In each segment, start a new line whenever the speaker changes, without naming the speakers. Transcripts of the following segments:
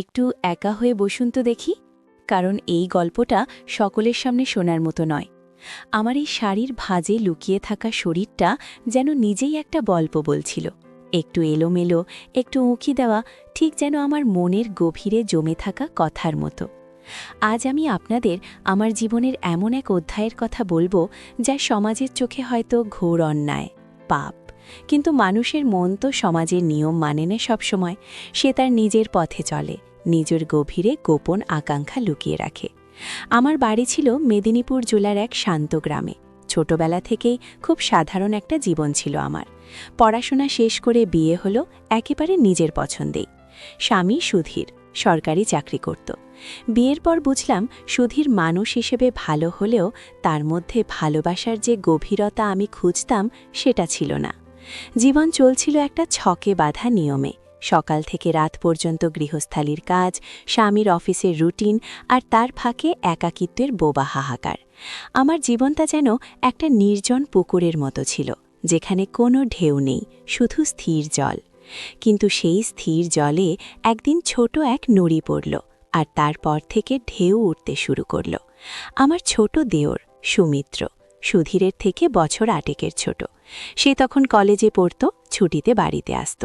একটু একা হয়ে বসুন তো দেখি, কারণ এই গল্পটা সকলের সামনে শোনার মতো নয়। আমার এই শাড়ির ভাঁজে লুকিয়ে থাকা শরীরটা যেন নিজেই একটা গল্প বলছিল, একটু এলোমেলো, একটু উঁকি দেওয়া, ঠিক যেন আমার মনের গভীরে জমে থাকা কথার মতো। আজ আমি আপনাদের আমার জীবনের এমন এক অধ্যায়ের কথা বলবো, যা সমাজের চোখে হয়তো ঘোর অন্যায়, পাপ, কিন্তু মানুষের মন তো সমাজের নিয়ম মানে না সবসময়। সে তার নিজের পথে চলে, নিজের গভীরে গোপন আকাঙ্ক্ষা লুকিয়ে রাখে। আমার বাড়ি ছিল মেদিনীপুর জেলার এক শান্ত গ্রামে। ছোটবেলা থেকেই খুব সাধারণ একটা জীবন ছিল আমার। পড়াশোনা শেষ করে বিয়ে হলো একেবারে নিজের পছন্দেই। স্বামী সুধীর সরকারি চাকরি করত। বিয়ের পর বুঝলাম সুধীর মানুষ হিসেবে ভালো হলেও তার মধ্যে ভালোবাসার যে গভীরতা আমি খুঁজতাম সেটা ছিল না। জীবন চলছিল একটা ছকে বাঁধা নিয়মে। সকাল থেকে রাত পর্যন্ত গৃহস্থালির কাজ, স্বামীর অফিসের রুটিন, আর তার ফাঁকে একাকিত্বের বোবা হাহাকার। আমার জীবনটা যেন একটা নির্জন পুকুরের মতো ছিল, যেখানে কোনো ঢেউ নেই, শুধু স্থির জল। কিন্তু সেই স্থির জলে একদিন ছোট এক নুড়ি পড়ল, আর তারপর থেকে ঢেউ উঠতে শুরু করল। আমার ছোট দেওর সুমিত্র, সুধীরের থেকে বছর 8 ছোট। সে তখন কলেজে পড়ত, ছুটিতে বাড়িতে আসত।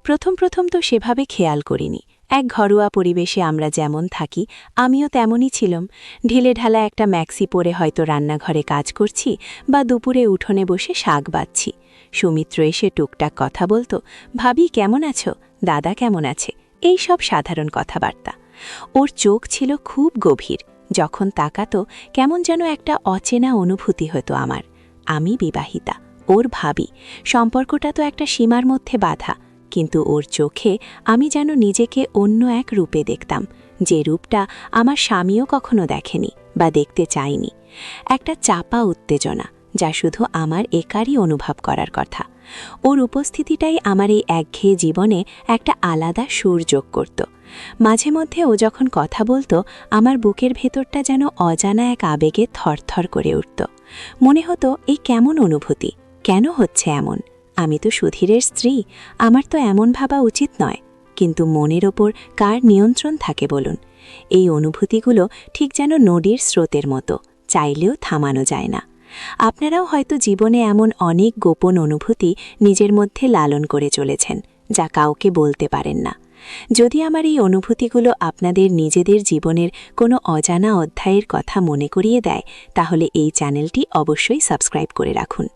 প্রথম তো সেভাবে খেয়াল করিনি। এক ঘরোয়া পরিবেশে আমরা যেমন থাকি, আমিও তেমনই ছিলাম। ঢিলেঢালা একটা ম্যাক্সি পরে হয়তো রান্নাঘরে কাজ করছি, বা দুপুরে উঠোনে বসে শাক বাঁধছি। সুমিত্র এসে টুকটাক কথা বলতো, ভাবি কেমন আছো, দাদা কেমন আছে, এই সব সাধারণ কথাবার্তা। ওর চোখ ছিল খুব গভীর, যখন তাকাতো কেমন যেন একটা অচেনা অনুভূতি হতো আমার। আমি বিবাহিতা, ওর ভাবি, সম্পর্কটা তো একটা সীমার মধ্যে বাঁধা, কিন্তু ওর চোখে আমি যেন নিজেকে অন্য এক রূপে দেখতাম, যে রূপটা আমার স্বামীও কখনো দেখেনি বা দেখতে চায়নি। একটা চাপা উত্তেজনা, যা শুধু আমার একারই অনুভব করার কথা। ওর উপস্থিতিটাই আমার এই একঘেয়ে জীবনে একটা আলাদা সুর যোগ করত। মাঝে মধ্যে ও যখন কথা বলতো, আমার বুকের ভেতরটা যেন অজানা এক আবেগে থরথর করে উঠত। মনে হতো এই কেমন অনুভূতি, কেন হচ্ছে এমন? আমি তো সুধীরের স্ত্রী, আমার তো এমন ভাবা উচিত নয়। কিন্তু মনের ওপর কার নিয়ন্ত্রণ থাকে বলুন? এই অনুভূতিগুলো ঠিক যেন নদীর স্রোতের মতো, চাইলেও থামানো যায় না। আপনারাও হয়তো জীবনে এমন অনেক গোপন অনুভূতি নিজের মধ্যে লালন করে চলেছেন, যা কাউকে বলতে পারেন না। যদি আমার এই অনুভূতিগুলো আপনাদের নিজেদের জীবনের কোনো অজানা অধ্যায়ের কথা মনে করিয়ে দেয়, তাহলে এই চ্যানেলটি অবশ্যই সাবস্ক্রাইব করে রাখুন।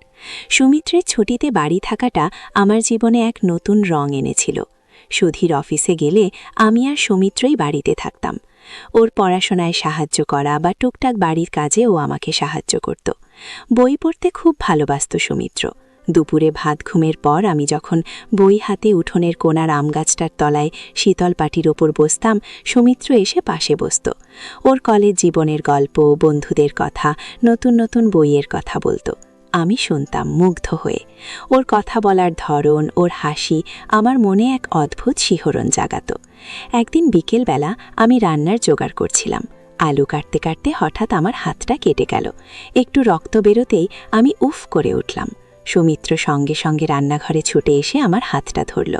সুমিত্রের ছুটিতে বাড়ি থাকাটা আমার জীবনে এক নতুন রং এনেছিল। সুধীর অফিসে গেলে আমি আর সুমিত্রই বাড়িতে থাকতাম। ওর পড়াশোনায় সাহায্য করা বা টুকটাক বাড়ির কাজে ও আমাকে সাহায্য করত। বই পড়তে খুব ভালোবাসত সুমিত্র। দুপুরে ভাত ঘুমের পর আমি যখন বই হাতে উঠোনের কোণার আমগাছটার তলায় শীতল পাটির ওপর বসতাম, সুমিত্র এসে পাশে বসত। ওর কলেজ জীবনের গল্প, বন্ধুদের কথা, নতুন নতুন বইয়ের কথা বলতো। আমি শুনতাম মুগ্ধ হয়ে। ওর কথা বলার ধরন, ওর হাসি আমার মনে এক অদ্ভুত শিহরণ জাগাত। একদিন বিকেলবেলা আমি রান্নার জোগাড় করছিলাম। আলু কাটতে কাটতে হঠাৎ আমার হাতটা কেটে গেল। একটু রক্ত বেরোতেই আমি উফ করে উঠলাম। সুমিত্র সঙ্গে সঙ্গে রান্নাঘরে ছুটে এসে আমার হাতটা ধরল।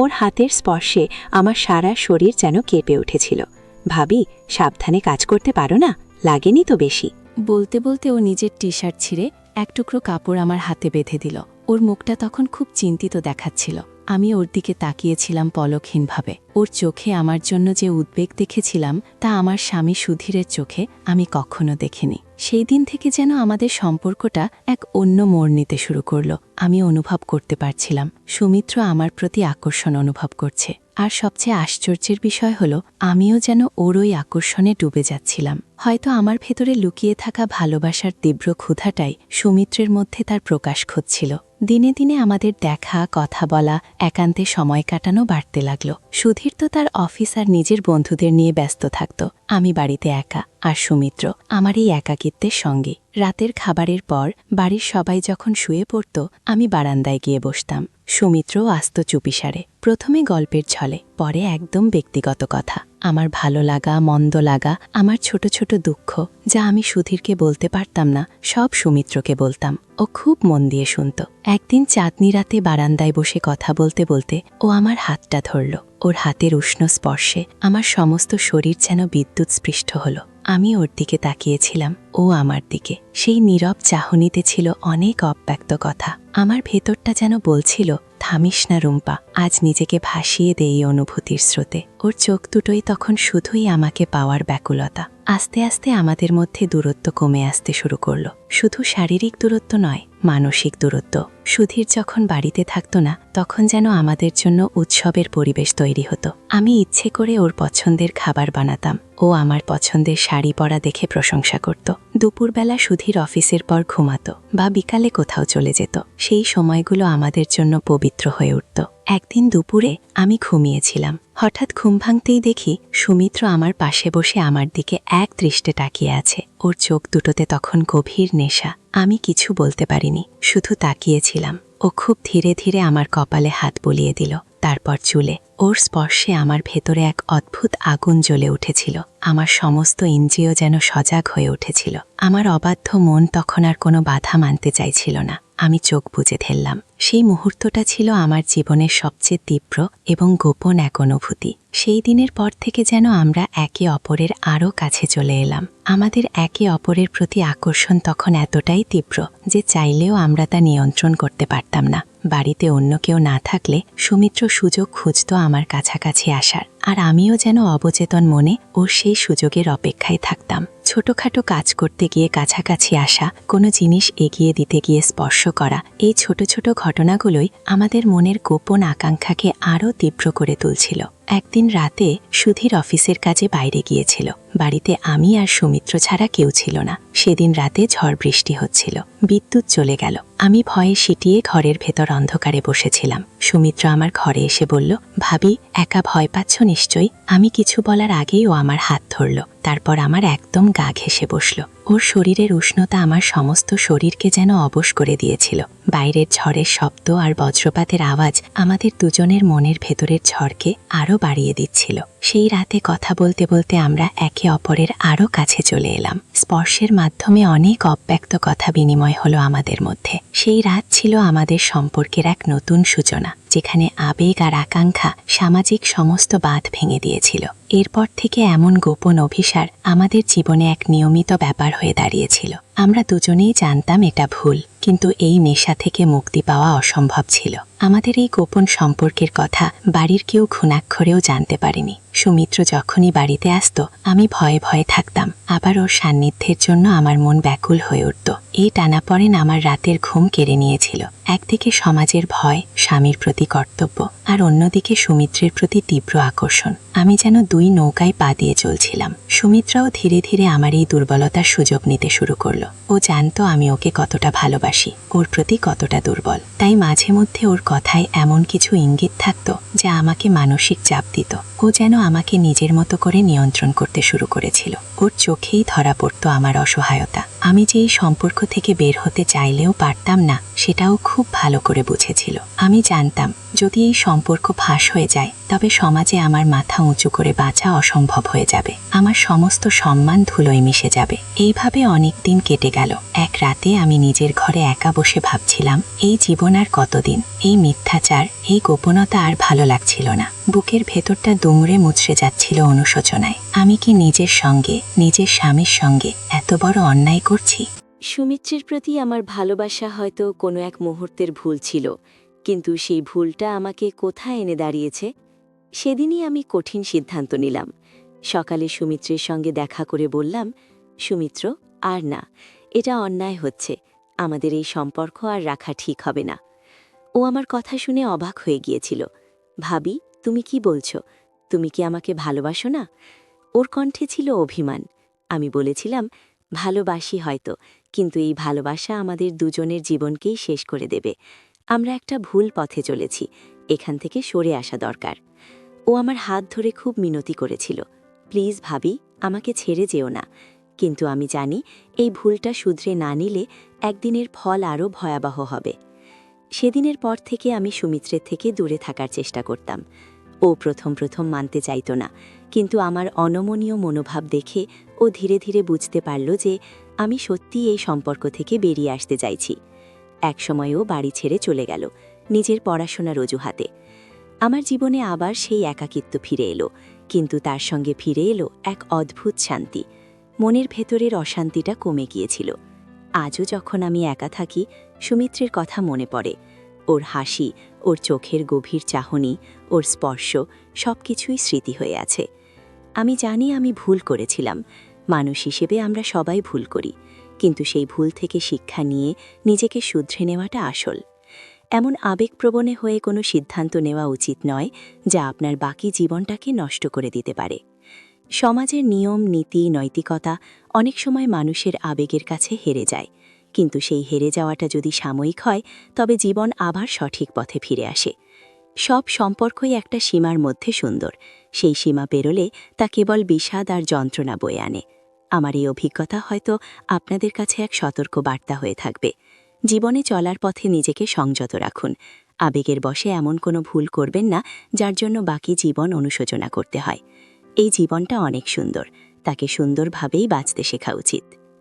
ওর হাতের স্পর্শে আমার সারা শরীর যেন কেঁপে উঠেছিল। ভাবি, সাবধানে কাজ করতে পারো না? লাগেনি তো বেশি? বলতে বলতে ও নিজের টি শার্ট ছিঁড়ে এক টুকরো কাপড় আমার হাতে বেঁধে দিল। ওর মুখটা তখন খুব চিন্তিত দেখাচ্ছিল। আমি ওর দিকে তাকিয়েছিলাম পলকহীনভাবে। ওর চোখে আমার জন্য যে উদ্বেগ দেখেছিলাম, তা আমার স্বামী সুধীরের চোখে আমি কখনো দেখিনি। সেই দিন থেকে যেন আমাদের সম্পর্কটা এক অন্য মোড় নিতে শুরু করলো। আমি অনুভব করতে পারছিলাম সুমিত্র আমার প্রতি আকর্ষণ অনুভব করছে। আর সবচেয়ে আশ্চর্যের বিষয় হলো, আমিও যেন ওর ওই আকর্ষণে ডুবে যাচ্ছিলাম। হয়তো আমার ভেতরে লুকিয়ে থাকা ভালোবাসার তীব্র ক্ষুধাটাই সুমিত্রের মধ্যে তার প্রকাশ খুঁজছিল। দিনে দিনে আমাদের দেখা, কথা বলা, একান্তে সময় কাটানো বাড়তে লাগলো। সুধীর তো তার অফিস আর নিজের বন্ধুদের নিয়ে ব্যস্ত থাকত। আমি বাড়িতে একা, আর সুমিত্র আমার এই একাকিত্বের সঙ্গে। রাতের খাবারের পর বাড়ির সবাই যখন শুয়ে পড়ত, আমি বারান্দায় গিয়ে বসতাম। সুমিত্র আস্ত চুপিসারে, প্রথমে গল্পের ছলে, পরে একদম ব্যক্তিগত কথা। আমার ভালো লাগা, মন্দ লাগা, আমার ছোট ছোট দুঃখ, যা আমি সুধীরকে বলতে পারতাম না, সব সুমিত্রকে বলতাম। ও খুব মন দিয়ে শুনত। একদিন চাঁদনি রাতে বারান্দায় বসে কথা বলতে বলতে ও আমার হাতটা ধরল। ওর হাতের উষ্ণ স্পর্শে আমার সমস্ত শরীর যেন বিদ্যুৎ স্পৃষ্ট হল। আমি ওর দিকে তাকিয়েছিলাম, ও আমার দিকে। সেই নীরব চাহনিতে ছিল অনেক অব্যক্ত কথা। আমার ভেতরটা যেন বলছিল, থামিস না রুম্পা, আজ নিজেকে ভাসিয়ে দে এই অনুভূতির স্রোতে। ওর চোখ দুটোই তখন শুধুই আমাকে পাওয়ার ব্যাকুলতা। আস্তে আস্তে আমাদের মধ্যে দূরত্ব কমে আসতে শুরু করলো। শুধু শারীরিক দূরত্ব নয়, মানসিক দূরত্ব। সুধীর যখন বাড়িতে থাকতো না, তখন যেন আমাদের জন্য উৎসবের পরিবেশ তৈরি হতো। আমি ইচ্ছে করে ওর পছন্দের খাবার বানাতাম। ও আমার পছন্দের শাড়ি পরা দেখে প্রশংসা করত। দুপুরবেলা সুধীর অফিসের পর ঘুমাতো বা বিকালে কোথাও চলে যেত। সেই সময়গুলো আমাদের জন্য পবিত্র হয়ে উঠত। একদিন দুপুরে আমি ঘুমিয়েছিলাম। হঠাৎ ঘুম ভাঙতেই দেখি সুমিত্র আমার পাশে বসে আমার দিকে এক দৃষ্টে তাকিয়ে আছে। ওর চোখ দুটোতে তখন গভীর নেশা। আমি কিছু বলতে পারিনি, শুধু তাকিয়েছিলাম। ও খুব ধীরে ধীরে আমার কপালে হাত বুলিয়ে দিল, তারপর চুলে। ওর স্পর্শে আমার ভেতরে এক অদ্ভুত আগুন জ্বলে উঠেছিল। আমার সমস্ত ইন্দ্রিয় যেন সজাগ হয়ে উঠেছিল। আমার অবাধ্য মন তখন আর কোনো বাধা মানতে চাইছিল না। আমি চোখ বুজে ধরলাম। সেই মুহূর্তটা ছিল আমার জীবনের সবচেয়ে তীব্র এবং গোপন এক অনুভূতি। সেই দিনের পর থেকে যেন আমরা একে অপরের আরও কাছে চলে এলাম। আমাদের একে অপরের প্রতি আকর্ষণ তখন এতটাই তীব্র যে চাইলেও আমরা তা নিয়ন্ত্রণ করতে পারতাম না। বাড়িতে অন্য কেউ না থাকলে সুমিত্র সুযোগ খুঁজত আমার কাছাকাছি আসার, আর আমিও যেন অবচেতন মনে ওর সেই সুযোগের অপেক্ষায় থাকতাম। ছোটখাটো কাজ করতে গিয়ে কাছাকাছি আসা, কোনো জিনিস এগিয়ে দিতে গিয়ে স্পর্শ করা, এই ছোট ছোট ঘটনাগুলোই আমাদের মনের গোপন আকাঙ্ক্ষাকে আরও তীব্র করে তুলছিল। একদিন রাতে সুধীর অফিসের কাজে বাইরে গিয়েছিল। বাড়িতে আমি আর সুমিত্র ছাড়া কেউ ছিল না। সেদিন রাতে ঝড় বৃষ্টি হচ্ছিল, বিদ্যুৎ চলে গেল। আমি ভয়ে সিটিয়ে ঘরের ভেতর অন্ধকারে বসেছিলাম। সুমিত্র আমার ঘরে এসে বলল, ভাবি, একা ভয় পাচ্ছ নিশ্চয়ই? আমি কিছু বলার আগেই ও আমার হাত ধরল, তারপর আমার একদম গা ঘেঁষে বসল। ওর শরীরের উষ্ণতা আমার সমস্ত শরীরকে যেন অবশ করে দিয়েছিল। বাইরের ঝড়ের শব্দ আর বজ্রপাতের আওয়াজ আমাদের দুজনের মনের ভেতরের ঝড়কে আরও বাড়িয়ে দিচ্ছিল। সেই রাতে কথা বলতে বলতে আমরা একে অপরের আরও কাছে চলে এলাম। স্পর্শের মাধ্যমে অনেক অব্যক্ত কথা বিনিময় হলো আমাদের মধ্যে। সেই রাত ছিল আমাদের সম্পর্কের এক নতুন সূচনা, যেখানে আবেগ আর আকাঙ্ক্ষা সামাজিক সমস্ত বাঁধ ভেঙে দিয়েছিল। এরপর থেকে এমন গোপন অভিসার আমাদের জীবনে এক নিয়মিত ব্যাপার হয়ে দাঁড়িয়েছিল। আমরা দুজনেই জানতাম এটা ভুল, কিন্তু এই নেশা থেকে মুক্তি পাওয়া অসম্ভব ছিল। আমাদের এই গোপন সম্পর্কের কথা বাড়ির কেউ ঘুণাক্ষরেও জানতে পারেনি। সুমিত্র যখনই বাড়িতে আসতো, আমি ভয়ে ভয়ে থাকতাম। আবার ওর সান্নিধ্যের জন্য আমার মন ব্যাকুল হয়ে উঠত। এই টানাপড়েন আমার রাতের ঘুম কেড়ে নিয়েছিল। একদিকে সমাজের ভয়, স্বামীর প্রতি কর্তব্য, আর অন্যদিকে সুমিত্রের প্রতি তীব্র আকর্ষণ। আমি যেন দুই নৌকায় পা দিয়ে চলছিলাম। সুমিত্রাও ধীরে ধীরে আমার এই দুর্বলতার সুযোগ নিতে শুরু করলো। ও জানতো আমি ওকে কতটা ভালোবাসি, ওর প্রতি কতটা দুর্বল। তাই মাঝে মধ্যে ওর কথায় এমন কিছু ইঙ্গিত থাকতো যা আমাকে মানসিক চাপ দিত। ও যেন আমাকে নিজের মতো করে নিয়ন্ত্রণ করতে শুরু করেছিল। ওর চোখেই ধরা পড়তো আমার অসহায়তা। আমি যে এই সম্পর্ক থেকে বের হতে চাইলেও পারতাম না, সেটাও খুব ভালো করে বুঝেছিল। আমি জানতাম, যদি এই সম্পর্ক ফাঁস হয়ে যায়, তবে সমাজে আমার মাথা উঁচু করে বাঁচা অসম্ভব হয়ে যাবে। আমার সমস্ত সম্মান ধুলোয় মিশে যাবে। এইভাবে অনেক দিন কেটে গেল। এক রাতে আমি নিজের ঘরে একা বসে ভাবছিলাম, এই জীবন আর কতদিন? এই মিথ্যাচার, এই গোপনতা আর ভালো লাগছিল না। বুকের ভেতরটা দুমড়ে মুচড়ে যাচ্ছিল অনুশোচনায়। আমি কি নিজের সঙ্গে, নিজের স্বামীর সঙ্গে এত বড় অন্যায় করছি?
সুমিত্রের প্রতি আমার ভালোবাসা হয়তো কোনো এক মুহূর্তের ভুল ছিল, কিন্তু সেই ভুলটা আমাকে কোথায় এনে দাঁড়িয়েছে? সেদিনই আমি কঠিন সিদ্ধান্ত নিলাম। সকালে সুমিত্রের সঙ্গে দেখা করে বললাম, সুমিত্র, আর না, এটা অন্যায় হচ্ছে। আমাদের এই সম্পর্ক আর রাখা ঠিক হবে না। ও আমার কথা শুনে অবাক হয়ে গিয়েছিল। ভাবি, তুমি কি বলছো? তুমি কি আমাকে ভালোবাসো না? ওর কণ্ঠে ছিল অভিমান। আমি বলেছিলাম, ভালোবাসি হয়তো, কিন্তু এই ভালোবাসা আমাদের দুজনের জীবনকেই শেষ করে দেবে। আমরা একটা ভুল পথে চলেছি, এখান থেকে সরে আসা দরকার। ও আমার হাত ধরে খুব মিনতি করেছিল, প্লিজ ভাবি, আমাকে ছেড়ে যেও না। কিন্তু আমি জানি, এই ভুলটা শুধরে না নিলে একদিনের ফল আরও ভয়াবহ হবে। সেদিনের পর থেকে আমি সুমিত্রের থেকে দূরে থাকার চেষ্টা করতাম। ও প্রথম প্রথম মানতে চাইত না, কিন্তু আমার অনমনীয় মনোভাব দেখে ও ধীরে ধীরে বুঝতে পারল যে আমি সত্যিই এই সম্পর্ক থেকে বেরিয়ে আসতে চাইছি। একসময় ও বাড়ি ছেড়ে চলে গেল, নিজের পড়াশোনার অজুহাতে। আমার জীবনে আবার সেই একাকিত্ব ফিরে এলো, কিন্তু তার সঙ্গে ফিরে এলো এক অদ্ভুত শান্তি। মনের ভেতরের অশান্তিটা কমে গিয়েছিল। আজও যখন আমি একা থাকি, সুমিত্রের কথা মনে পড়ে। ওর হাসি, ওর চোখের গভীর চাহনি, ওর স্পর্শ, সবকিছুই স্মৃতি হয়ে আছে। আমি জানি আমি ভুল করেছিলাম। মানুষ হিসেবে আমরা সবাই ভুল করি, কিন্তু সেই ভুল থেকে শিক্ষা নিয়ে নিজেকে শুধরে নেওয়াটা আসল। এমন আবেগপ্রবণে হয়ে কোনো সিদ্ধান্ত নেওয়া উচিত নয় যা আপনার বাকি জীবনটাকে নষ্ট করে দিতে পারে। সমাজের নিয়ম, নীতি, নৈতিকতা অনেক সময় মানুষের আবেগের কাছে হেরে যায়, কিন্তু সেই হেরে যাওয়াটা যদি সাময়িক হয়, তবে জীবন আবার সঠিক পথে ফিরে আসে। সব সম্পর্কই একটা সীমার মধ্যে সুন্দর। সেই সীমা পেরোলে তা কেবল বিষাদ আর যন্ত্রণা বয়ে আনে। আমার এই অভিজ্ঞতা হয়তো আপনাদের কাছে এক সতর্ক বার্তা হয়ে থাকবে। জীবনে চলার পথে নিজেকে সংযত রাখুন। আবেগের বশে এমন কোনো ভুল করবেন না যার জন্য বাকি জীবন অনুশোচনা করতে হয়। এই জীবনটা অনেক সুন্দর, তাকে সুন্দরভাবেই বাঁচতে শেখা উচিত।